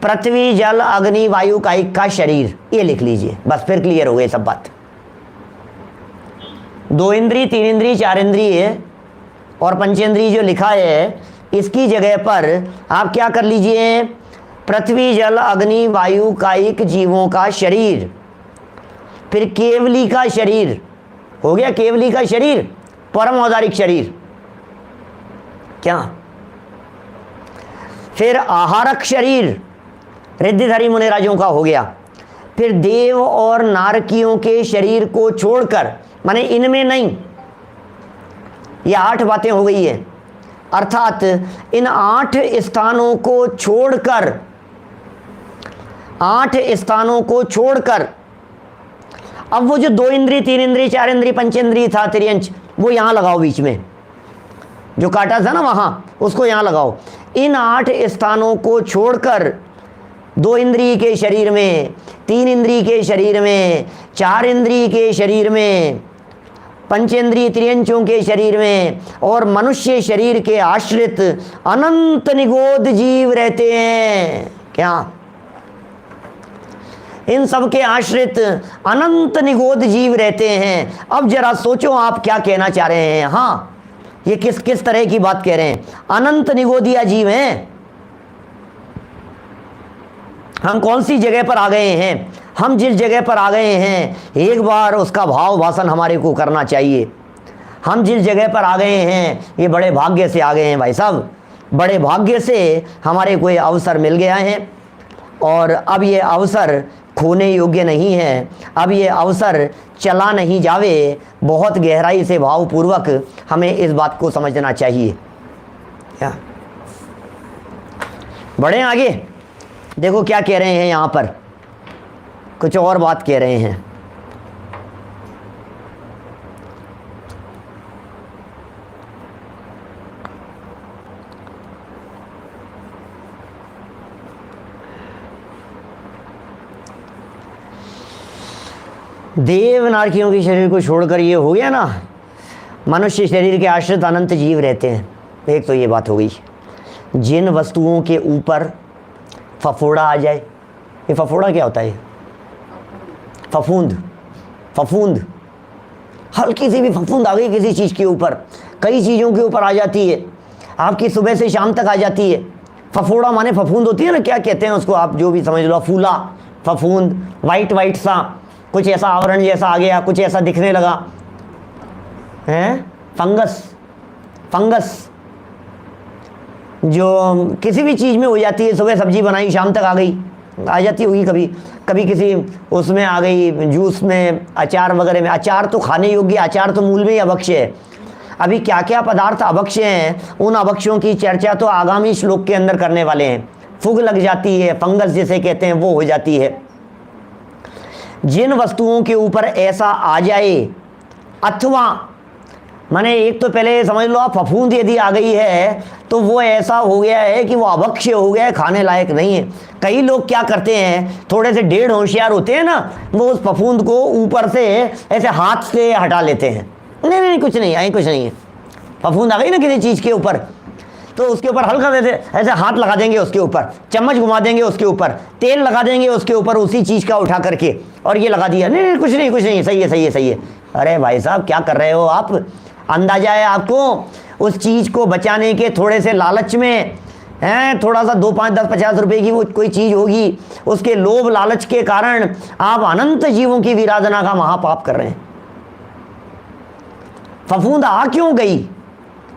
पृथ्वी जल अग्नि वायु कायिक का शरीर, ये लिख लीजिए, बस फिर क्लियर हो गई सब बात। 2 इंद्रिय, 3 इंद्रिय, 4 इंद्रिय और पंचेंद्रिय जो लिखा है, इसकी जगह पर आप क्या कर लीजिए, पृथ्वी जल अग्नि वायु कायिक जीवों का शरीर, फिर केवली का शरीर हो गया, केवली का शरीर, परम औदारिक शरीर, क्या, फिर आहारक शरीर रिद्धिधारी मुनिराजों का हो गया, फिर देव और नारकियों के शरीर को छोड़कर, माने इनमें नहीं, ये 8 बातें हो गई है। अर्थात इन 8 स्थानों को छोड़कर, 8 स्थानों को छोड़कर, अब वो जो 2 इंद्रिय, 3 इंद्रिय, 4 इंद्रिय, पंचेंद्रिय था त्रियंच, वो यहाँ लगाओ बीच में, जो काटा था ना वहाँ, उसको यहाँ लगाओ। इन 8 स्थानों को छोड़कर 2 इंद्रिय के शरीर में, 3 इंद्रिय के शरीर में, 4 इंद्रिय के शरीर में, पंचेंद्रिय त्रियंचों के शरीर में और मनुष्य शरीर के आश्रित अनंत निगोद जीव रहते हैं। क्या, इन सब के आश्रित अनंत निगोद जीव रहते हैं। अब जरा सोचो आप क्या कहना चाह रहे हैं। हाँ, ये किस तरह की बात कह रहे हैं? अनंत निगोदिया जीव हैं। हम कौन सी जगह पर आ गए हैं? हम जिस जगह पर आ गए हैं, एक बार उसका भाव भाषण हमारे को करना चाहिए। हम जिस जगह पर आ गए हैं, ये बड़े भाग्य से आ गए हैं भाई साहब, बड़े भाग्य से हमारे को ये अवसर मिल गया है और अब ये अवसर खोने योग्य नहीं है। अब ये अवसर चला नहीं जावे। बहुत गहराई से भावपूर्वक हमें इस बात को समझना चाहिए। क्या बढ़े आगे? देखो क्या कह रहे हैं यहाँ पर, कुछ और बात कह रहे हैं। देव नारकियों के शरीर को छोड़कर ये हो गया ना, मनुष्य शरीर के आश्रित अनंत जीव रहते हैं। एक तो ये बात हो गई। जिन वस्तुओं के ऊपर फफोड़ा आ जाए, ये फफोड़ा क्या होता है? फफूंद, फफूंद, हल्की सी भी फफूंद आ गई किसी चीज़ के ऊपर, कई चीज़ों के ऊपर आ जाती है, आपकी सुबह से शाम तक आ जाती है। फफूड़ा माने फफूंद होती है ना, क्या कहते हैं उसको, आप जो भी समझ लो, फूला फफूंद, वाइट वाइट सा कुछ ऐसा आवरण जैसा आ गया, कुछ ऐसा दिखने लगा है, फंगस। फंगस जो किसी भी चीज़ में हो जाती है, सुबह सब्जी बनाई शाम तक आ जाती होगी, कभी कभी किसी उसमें आ गई, जूस में, अचार वगैरह में। अचार तो खाने योग्य, अचार तो मूल में ही अभक्ष्य है। अभी क्या क्या पदार्थ अभक्ष्य हैं, उन अभक्ष्यों की चर्चा तो आगामी श्लोक के अंदर करने वाले हैं। फुग लग जाती है, फंगस जिसे कहते हैं, वो हो जाती है। जिन वस्तुओं के ऊपर ऐसा आ जाए, अथवा माने एक तो पहले समझ लो आप, फफूंद यदि आ गई है तो वो ऐसा हो गया है कि वो अभक्ष्य हो गया है, खाने लायक नहीं है। कई लोग क्या करते हैं, थोड़े से डेढ़ होशियार होते हैं ना, वो उस फफूंद को ऊपर से ऐसे हाथ से हटा लेते हैं। नहीं नहीं कुछ नहीं है, कुछ नहीं है। फफूंद आ गई ना किसी चीज़ के ऊपर, तो उसके ऊपर हल्का से ऐसे हाथ लगा देंगे, उसके ऊपर चम्मच घुमा देंगे, उसके ऊपर तेल लगा देंगे, उसके ऊपर उसी चीज़ का उठा करके, और ये लगा दिया। नहीं नहीं कुछ नहीं, कुछ नहीं, सही है सही है सही है। अरे भाई साहब क्या कर रहे हो आप? अंदाजा है आपको उस चीज़ को बचाने के थोड़े से लालच में हैं, थोड़ा सा 2, 5, 10, 50 रुपए की वो कोई चीज़ होगी, उसके लोभ लालच के कारण आप अनंत जीवों की विराधना का महापाप कर रहे हैं। फफूंद आ क्यों गई,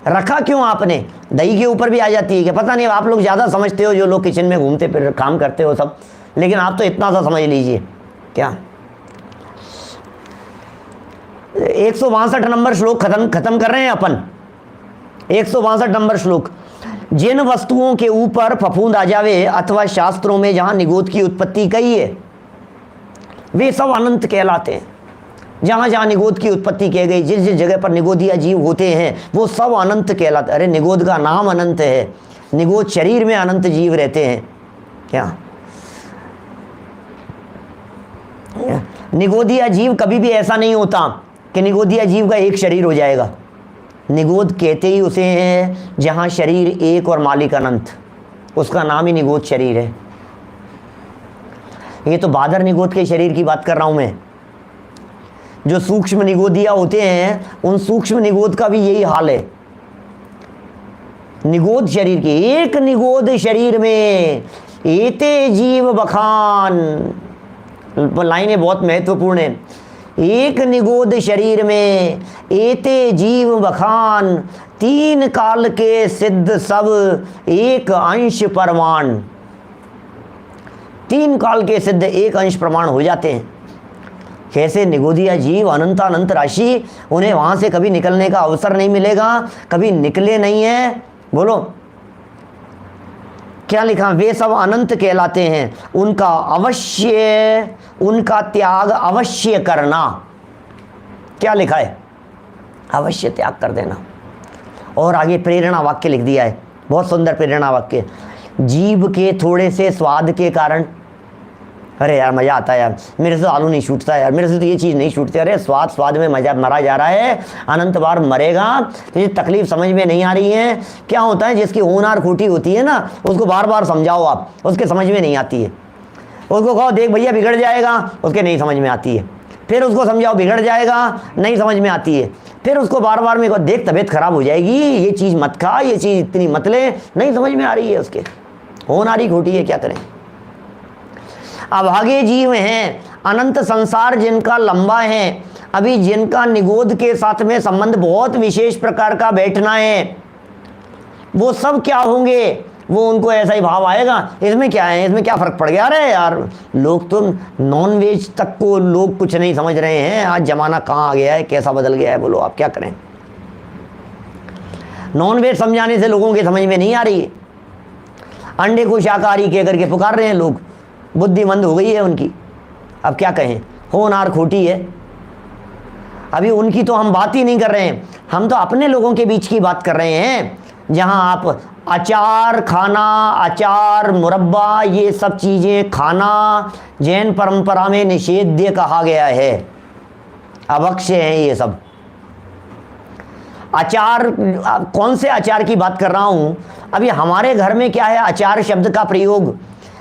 रखा क्यों आपने? दही के ऊपर भी आ जाती है क्या? पता नहीं, आप लोग ज़्यादा समझते हो, जो लोग किचन में घूमते फिर काम करते हो सब, लेकिन आप तो इतना सा समझ लीजिए। क्या 162 नंबर श्लोक खत्म कर रहे हैं अपन। 162 नंबर श्लोक। जिन वस्तुओं के ऊपर फफूंद आ जावे, अथवा शास्त्रों में जहां निगोद की उत्पत्ति कही है, वे सब अनंत कहलाते हैं। जहां जहां निगोद की उत्पत्ति की गई, जिस जिस जगह पर निगोदिया जीव होते हैं, वो सब अनंत कहलाते। अरे निगोद का नाम अनंत है, निगोद शरीर में अनंत जीव रहते हैं। क्या निगोदिया जीव कभी भी ऐसा नहीं होता कि निगोदिया जीव का एक शरीर हो जाएगा। निगोद कहते ही उसे हैं जहां शरीर एक और मालिक अनंत, उसका नाम ही निगोद शरीर है। ये तो बादर निगोद के शरीर की बात कर रहा हूं मैं। जो सूक्ष्म निगोदिया होते हैं, उन सूक्ष्म निगोद का भी यही हाल है। निगोद शरीर की, एक निगोद शरीर में एते जीव बखान, लाइनें बहुत महत्वपूर्ण है। एक निगोद शरीर में एते जीव बखान, 3 काल के सिद्ध सब एक अंश प्रमाण। 3 काल के सिद्ध एक अंश प्रमाण हो जाते हैं। कैसे? निगोदिया जीव अनंत राशि, उन्हें वहां से कभी निकलने का अवसर नहीं मिलेगा, कभी निकले नहीं है। बोलो क्या लिखा? वे सब अनंत कहलाते हैं, उनका अवश्य, उनका त्याग अवश्य करना। क्या लिखा है? अवश्य त्याग कर देना। और आगे प्रेरणा वाक्य लिख दिया है, बहुत सुंदर प्रेरणा वाक्य। जीभ के थोड़े से स्वाद के कारण, अरे यार मज़ा आता है यार, मेरे से तो आलू नहीं छूटता यार, मेरे से तो ये चीज़ नहीं छूटती, अरे स्वाद में मजा मरा जा रहा है, अनंत बार मरेगा। तो ये तकलीफ समझ में नहीं आ रही है। क्या होता है, जिसकी होनहार खोटी होती है ना, उसको बार बार समझाओ आप, उसके समझ में नहीं आती है। उसको कहो देख भैया बिगड़ जाएगा, उसके नहीं समझ में आती है। फिर उसको समझाओ बिगड़ जाएगा, नहीं समझ में आती है। फिर उसको बार बार में देख तबीयत खराब हो जाएगी, ये चीज़ मत खा, ये चीज़ इतनी मत ले, नहीं समझ में आ रही है उसके, होनहारी खोटी है, क्या करें। अभागे जीव हैं, अनंत संसार जिनका लंबा है, अभी जिनका निगोद के साथ में संबंध बहुत विशेष प्रकार का बैठना है, वो सब क्या होंगे? वो उनको ऐसा ही भाव आएगा, इसमें क्या है, इसमें क्या फ़र्क पड़ गया। अरे यार लोग तो नॉन वेज तक को लोग कुछ नहीं समझ रहे हैं। आज ज़माना कहाँ आ गया है, कैसा बदल गया है, बोलो आप क्या करें। नॉन वेज समझाने से लोगों के समझ में नहीं आ रही है। अंडे को शाकाहारी कह करके पुकार रहे हैं लोग, बुद्धिमंद हो गई है उनकी। अब क्या कहें, होनहार खोटी है। अभी उनकी तो हम बात ही नहीं कर रहे हैं, हम तो अपने लोगों के बीच की बात कर रहे हैं, जहां आप अचार खाना, अचार मुरब्बा, ये सब चीज़ें खाना जैन परंपरा में निषेध्य कहा गया है, अभक्ष्य हैं ये सब। अचार, कौन से अचार की बात कर रहा हूं? अभी हमारे घर में क्या है, अचार शब्द का प्रयोग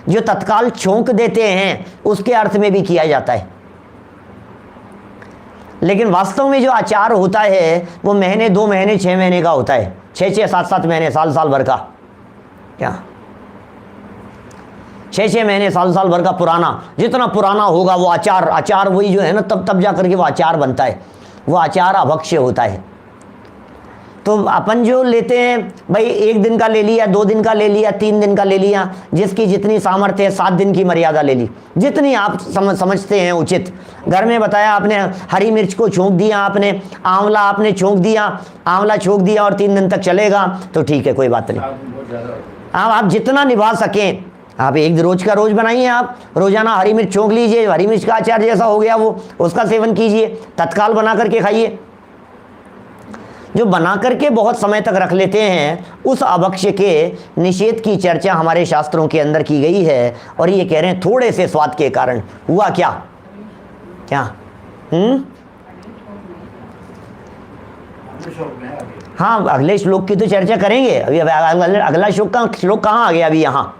जो तत्काल छोंक देते हैं उसके अर्थ में भी किया जाता है। लेकिन वास्तव में जो आचार होता है वो महीने 2 महीने 6 महीने का होता है, 6 7 7 महीने, साल भर का, क्या 6 महीने साल भर का पुराना, जितना पुराना होगा वो आचार वही जो है ना, तब जा करके वो आचार बनता है, वो आचार अभक्ष्य होता है। तो अपन जो लेते हैं भाई 1 दिन का ले लिया, 2 दिन का ले लिया, 3 दिन का ले लिया, जिसकी जितनी सामर्थ्य है 7 दिन की मर्यादा ले ली, जितनी आप समझते हैं उचित। घर में बताया आपने हरी मिर्च को छोंक दिया, आपने आंवला आपने छोंक दिया, आंवला छोंक दिया और 3 दिन तक चलेगा तो ठीक है, कोई बात नहीं। आप जितना निभा सकें, आप एक रोज का रोज बनाइए, आप रोजाना हरी मिर्च छोंक लीजिए, हरी मिर्च का अचार जैसा हो गया वो, उसका सेवन कीजिए, तत्काल बना करके खाइए। जो बना करके बहुत समय तक रख लेते हैं उस अभक्ष्य के निषेध की चर्चा हमारे शास्त्रों के अंदर की गई है। और ये कह रहे हैं थोड़े से स्वाद के कारण हुआ क्या क्या हाँ, अगले श्लोक की तो चर्चा करेंगे। अभी अगला श्लोक कहाँ आ गया अभी यहाँ,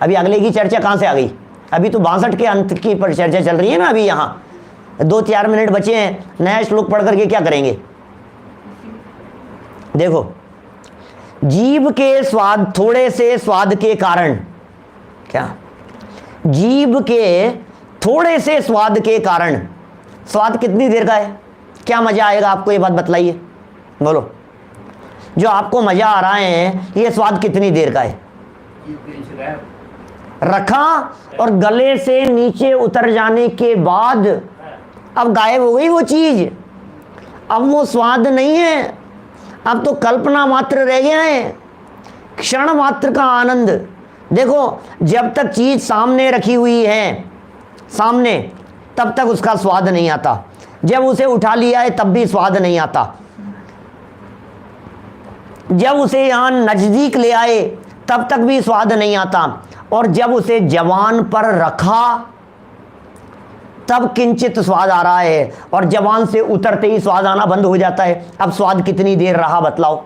अभी अगले की चर्चा कहाँ से आ गई? अभी तो 62 के अंत की पर चर्चा चल रही है ना। अभी यहाँ 2-4 मिनट बचे हैं, नया श्लोक पढ़ करके क्या करेंगे? देखो, जीभ के स्वाद, थोड़े से स्वाद के कारण, क्या जीभ के थोड़े से स्वाद के कारण, स्वाद कितनी देर का है? क्या मजा आएगा आपको, ये बात बतलाइए, बोलो। जो आपको मजा आ रहा है ये स्वाद कितनी देर का है? रखा और गले से नीचे उतर जाने के बाद अब गायब हो गई वो चीज, अब वो स्वाद नहीं है, अब तो कल्पना मात्र रह गया है, क्षण मात्र का आनंद। देखो, जब तक चीज सामने रखी हुई है, सामने, तब तक उसका स्वाद नहीं आता। जब उसे उठा लिया है तब भी स्वाद नहीं आता। जब उसे यहां नजदीक ले आए तब तक भी स्वाद नहीं आता। और जब उसे जवान पर रखा तब किंचित स्वाद आ रहा है, और जवान से उतरते ही स्वाद आना बंद हो जाता है। अब स्वाद कितनी देर रहा बतलाओ?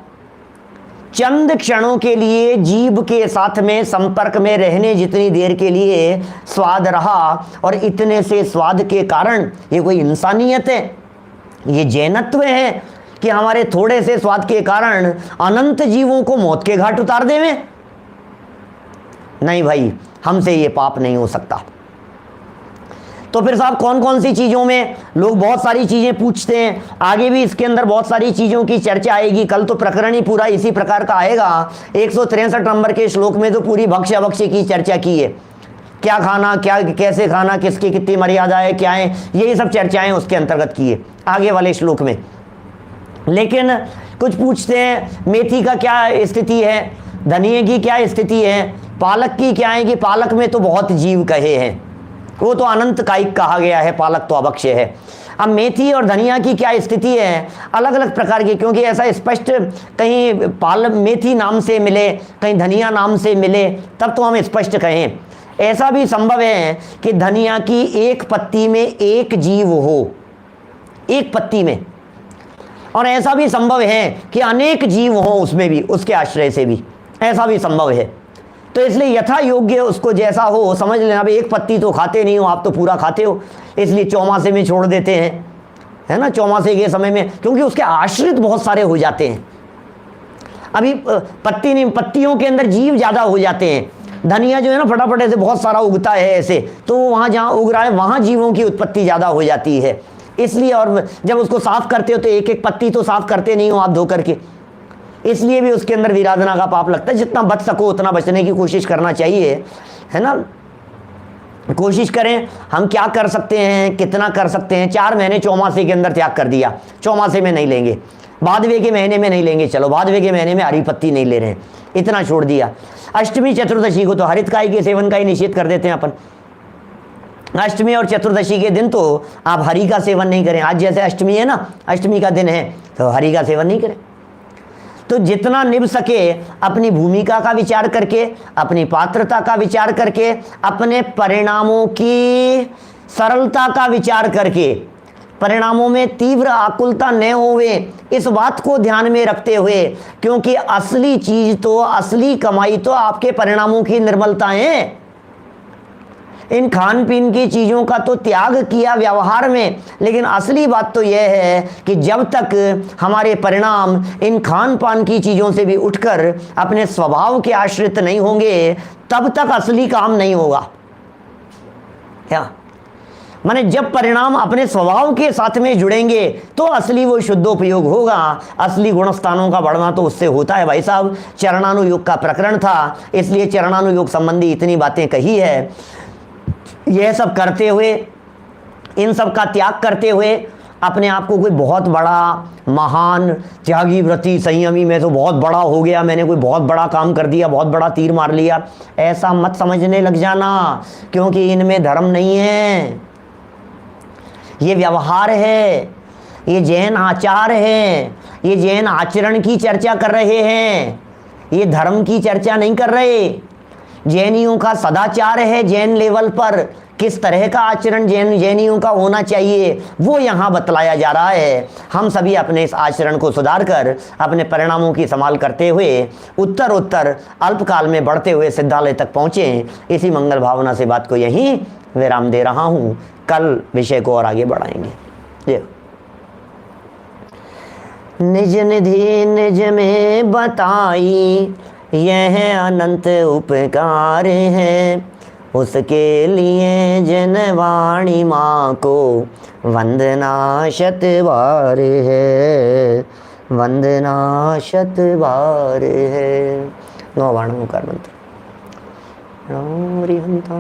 चंद क्षणों के लिए जीभ के साथ में संपर्क में रहने जितनी देर के लिए स्वाद रहा, और इतने से स्वाद के कारण, ये कोई इंसानियत है? ये जैनत्व है कि हमारे थोड़े से स्वाद के कारण अनंत जीवों को मौत के घाट उतार देवे? नहीं भाई, हमसे ये पाप नहीं हो सकता। तो फिर साहब कौन कौन सी चीज़ों में, लोग बहुत सारी चीज़ें पूछते हैं, आगे भी इसके अंदर बहुत सारी चीज़ों की चर्चा आएगी। कल तो प्रकरण ही पूरा इसी प्रकार का आएगा। 163 नंबर के श्लोक में तो पूरी भक्ष्य अभक्ष्य की चर्चा की है। क्या खाना, क्या कैसे खाना, किसकी कितनी मर्यादा है, क्या है, यही सब चर्चाएं उसके अंतर्गत की है आगे वाले श्लोक में। लेकिन कुछ पूछते हैं मेथी का क्या स्थिति है, धनिये की क्या स्थिति है, पालक की क्या है, कि पालक में तो बहुत जीव कहे हैं, वो तो अनंत कायिक कहा गया है, पालक तो अभक्ष्य है। अब मेथी और धनिया की क्या स्थिति है, अलग अलग प्रकार की, क्योंकि ऐसा स्पष्ट कहीं मेथी नाम से मिले, कहीं धनिया नाम से मिले, तब तो हम स्पष्ट कहें। ऐसा भी संभव है कि धनिया की एक पत्ती में एक जीव हो, एक पत्ती में, और ऐसा भी संभव है कि अनेक जीव हों उसमें भी, उसके आश्रय से भी, ऐसा भी संभव है। तो इसलिए यथा योग्य उसको जैसा हो समझ लेना। भाई एक पत्ती तो खाते नहीं हो आप, तो पूरा खाते हो, इसलिए चौमासे में छोड़ देते हैं, है ना, चौमासे के समय में, क्योंकि उसके आश्रित बहुत सारे हो जाते हैं। अभी पत्ती नहीं, पत्तियों के अंदर जीव ज़्यादा हो जाते हैं। धनिया जो है ना फटाफट ऐसे बहुत सारा उगता है ऐसे, तो वहाँ जहाँ उग रहा है वहाँ जीवों की उत्पत्ति ज़्यादा हो जाती है, इसलिए। और जब उसको साफ करते हो तो एक एक पत्ती तो साफ करते नहीं हो आप धो करके, इसलिए भी उसके अंदर विराधना का पाप लगता है। जितना बच सको उतना बचने की कोशिश करना चाहिए, है ना। कोशिश करें, हम क्या कर सकते हैं, कितना कर सकते हैं। 4 महीने चौमासे के अंदर त्याग कर दिया, चौमासे में नहीं लेंगे, भादवे के महीने में नहीं लेंगे, चलो भादवे के महीने में हरी पत्ती नहीं ले रहे हैं, इतना छोड़ दिया। अष्टमी चतुर्दशी को तो हरित काय के सेवन का ही निषेध कर देते हैं अपन। अष्टमी और चतुर्दशी के दिन तो आप हरी का सेवन नहीं करें। आज जैसे अष्टमी है ना, अष्टमी का दिन है, तो हरी का सेवन नहीं करें। तो जितना निभ सके अपनी भूमिका का विचार करके, अपनी पात्रता का विचार करके, अपने परिणामों की सरलता का विचार करके, परिणामों में तीव्र आकुलता न होवे, इस बात को ध्यान में रखते हुए, क्योंकि असली चीज तो, असली कमाई तो आपके परिणामों की निर्मलता है। इन खान पीन की चीज़ों का तो त्याग किया व्यवहार में, लेकिन असली बात तो यह है कि जब तक हमारे परिणाम इन खान पान की चीज़ों से भी उठकर अपने स्वभाव के आश्रित नहीं होंगे, तब तक असली काम नहीं होगा। क्या माने, जब परिणाम अपने स्वभाव के साथ में जुड़ेंगे तो असली वो शुद्धोपयोग होगा। असली गुणस्थानों का बढ़ना तो उससे होता है भाई साहब। चरणानुयोग का प्रकरण था, इसलिए चरणानुयोग संबंधी इतनी बातें कही है। यह सब करते हुए, इन सब का त्याग करते हुए अपने आप को कोई बहुत बड़ा महान त्यागी व्रती संयमी, मैं तो बहुत बड़ा हो गया, मैंने कोई बहुत बड़ा काम कर दिया, बहुत बड़ा तीर मार लिया, ऐसा मत समझने लग जाना, क्योंकि इनमें धर्म नहीं है, ये व्यवहार है, ये जैन आचार है, ये जैन आचरण की चर्चा कर रहे हैं, ये धर्म की चर्चा नहीं कर रहे। जैनियों का सदाचार है, जैन लेवल पर किस तरह का आचरण जैनियों का होना चाहिए वो यहाँ बतलाया जा रहा है। हम सभी अपने इस आचरण को सुधार कर अपने परिणामों की संभाल करते हुए उत्तर अल्पकाल में बढ़ते हुए सिद्धालय तक पहुँचें, इसी मंगल भावना से बात को यहीं विराम दे रहा हूँ। कल विषय को और आगे बढ़ाएंगे। निज निधि निज में बताई, यह अनंत उपकार है, उसके लिए जनवाणी माँ को वंदना शतबार है, वंदना शतबार है। 9 बाणोकार मंत्र। राम हरि हंता